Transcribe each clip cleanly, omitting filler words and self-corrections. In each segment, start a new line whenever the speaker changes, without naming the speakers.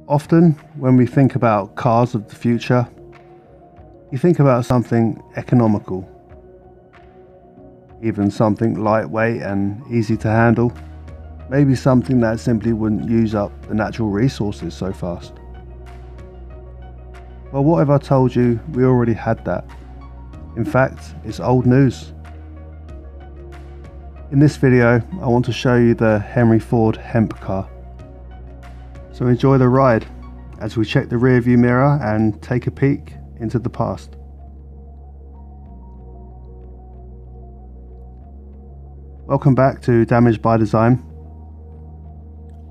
Often, when we think about cars of the future, you think about something economical, even something lightweight and easy to handle, maybe something that simply wouldn't use up the natural resources so fast. Well, what if I told you we already had that? In fact, it's old news. In this video, I want to show you the FORD HEMP CAR. So enjoy the ride as we check the rear view mirror and take a peek into the past. Welcome back to Damaged by Design.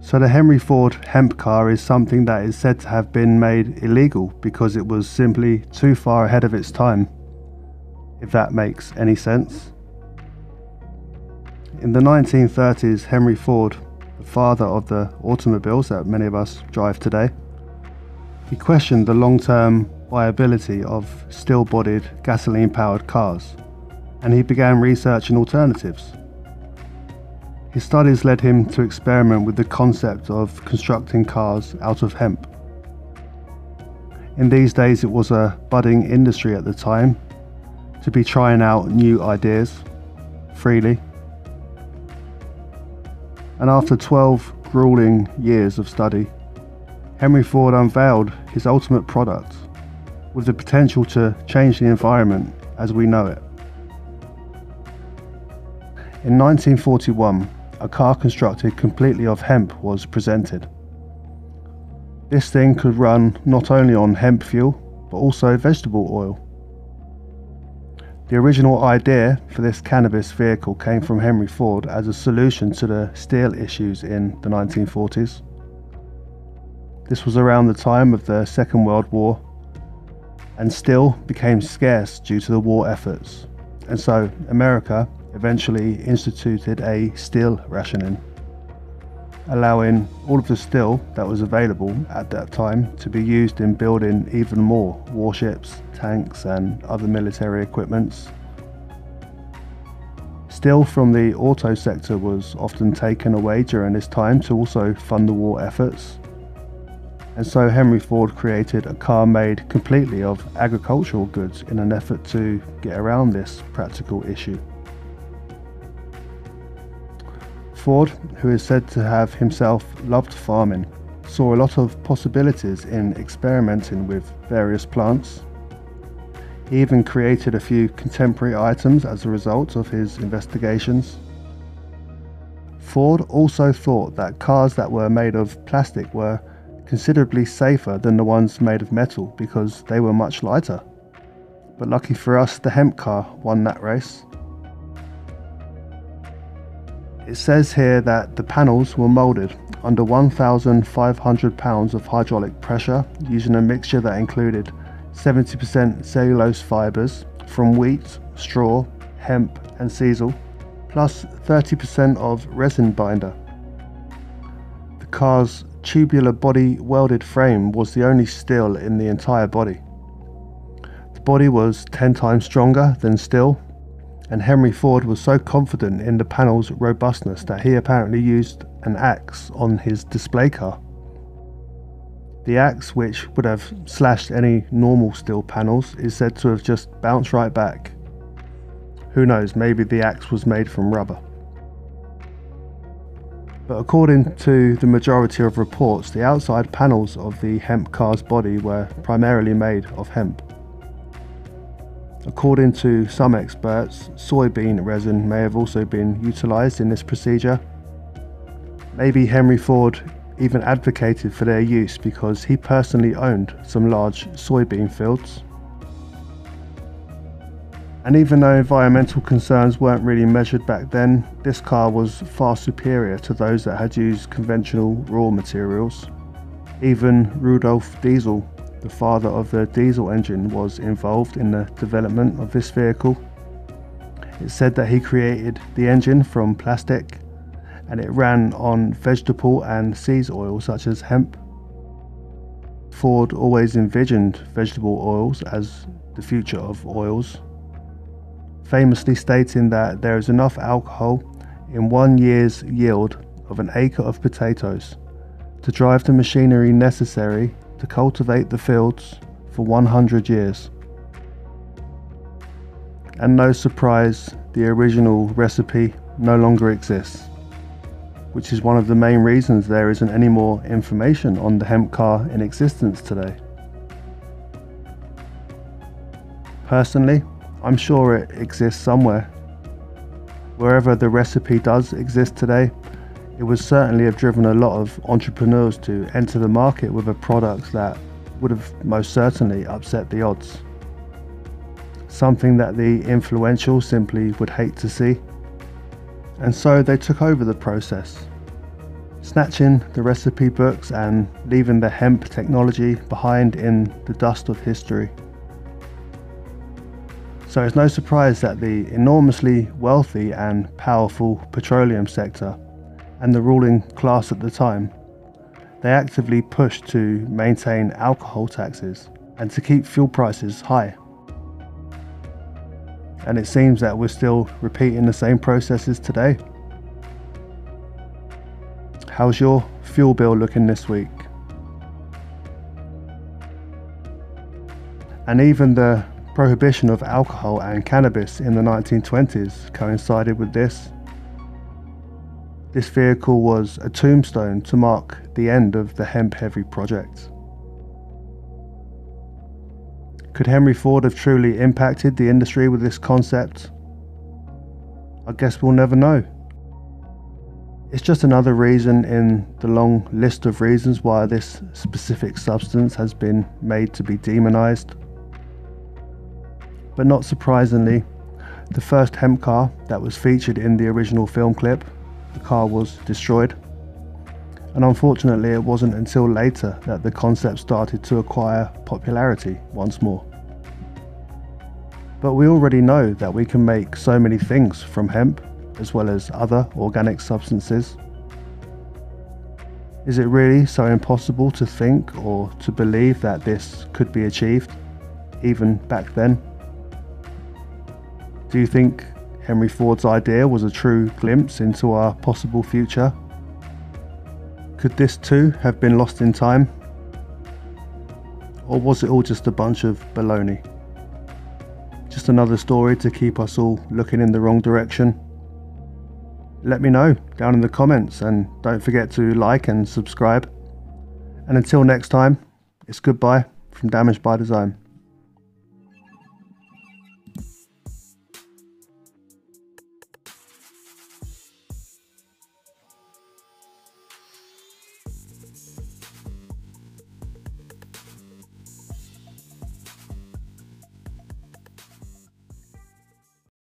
So the FORD HEMP CAR is something that is said to have been made illegal because it was simply too far ahead of its time, if that makes any sense. In the 1930s, Henry Ford, the father of the automobiles that many of us drive today, he questioned the long-term viability of steel-bodied, gasoline-powered cars, and he began researching alternatives. His studies led him to experiment with the concept of constructing cars out of hemp. In these days, it was a budding industry at the time to be trying out new ideas freely. And after 12 grueling years of study, Henry Ford unveiled his ultimate product with the potential to change the environment as we know it. In 1941, a car constructed completely of hemp was presented. This thing could run not only on hemp fuel, but also vegetable oil. The original idea for this cannabis vehicle came from Henry Ford as a solution to the steel issues in the 1940s. This was around the time of the Second World War, and steel became scarce due to the war efforts, and so America eventually instituted a steel rationing, allowing all of the steel that was available at that time to be used in building even more warships, tanks and other military equipments. Steel from the auto sector was often taken away during this time to also fund the war efforts, and so Henry Ford created a car made completely of agricultural goods in an effort to get around this practical issue. Ford, who is said to have himself loved farming, saw a lot of possibilities in experimenting with various plants. He even created a few contemporary items as a result of his investigations. Ford also thought that cars that were made of plastic were considerably safer than the ones made of metal because they were much lighter. But lucky for us, the hemp car won that race. It says here that the panels were moulded under 1,500 pounds of hydraulic pressure using a mixture that included 70% cellulose fibres from wheat, straw, hemp and sisal, plus 30% of resin binder. The car's tubular body welded frame was the only steel in the entire body. The body was 10 times stronger than steel, and Henry Ford was so confident in the panel's robustness that he apparently used an axe on his display car. The axe, which would have slashed any normal steel panels, is said to have just bounced right back. Who knows, maybe the axe was made from rubber. But according to the majority of reports, the outside panels of the hemp car's body were primarily made of hemp. According to some experts, soybean resin may have also been utilised in this procedure. Maybe Henry Ford even advocated for their use because he personally owned some large soybean fields. And even though environmental concerns weren't really measured back then, this car was far superior to those that had used conventional raw materials. Even Rudolf Diesel, the father of the diesel engine, was involved in the development of this vehicle. It's said that he created the engine from plastic and it ran on vegetable and seed oil such as hemp. Ford always envisioned vegetable oils as the future of oils, famously stating that there is enough alcohol in 1 year's yield of an acre of potatoes to drive the machinery necessary to cultivate the fields for 100 years. And no surprise, the original recipe no longer exists, which is one of the main reasons there isn't any more information on the hemp car in existence today. Personally, I'm sure it exists somewhere. Wherever the recipe does exist today, it would certainly have driven a lot of entrepreneurs to enter the market with a product that would have most certainly upset the odds. Something that the influential simply would hate to see. And so they took over the process, snatching the recipe books and leaving the hemp technology behind in the dust of history. So it's no surprise that the enormously wealthy and powerful petroleum sector and the ruling class at the time, they actively pushed to maintain alcohol taxes and to keep fuel prices high. And it seems that we're still repeating the same processes today. How's your fuel bill looking this week? And even the prohibition of alcohol and cannabis in the 1920s coincided with this. This vehicle was a tombstone to mark the end of the hemp-heavy project. Could Henry Ford have truly impacted the industry with this concept? I guess we'll never know. It's just another reason in the long list of reasons why this specific substance has been made to be demonized. But not surprisingly, the first hemp car that was featured in the original film clip, the car was destroyed. And unfortunately, it wasn't until later that the concept started to acquire popularity once more. But we already know that we can make so many things from hemp, as well as other organic substances. Is it really so impossible to think or to believe that this could be achieved, even back then? Do you think Henry Ford's idea was a true glimpse into our possible future? Could this too have been lost in time? Or was it all just a bunch of baloney? Just another story to keep us all looking in the wrong direction? Let me know down in the comments, and don't forget to like and subscribe. And until next time, it's goodbye from Damaged by Design.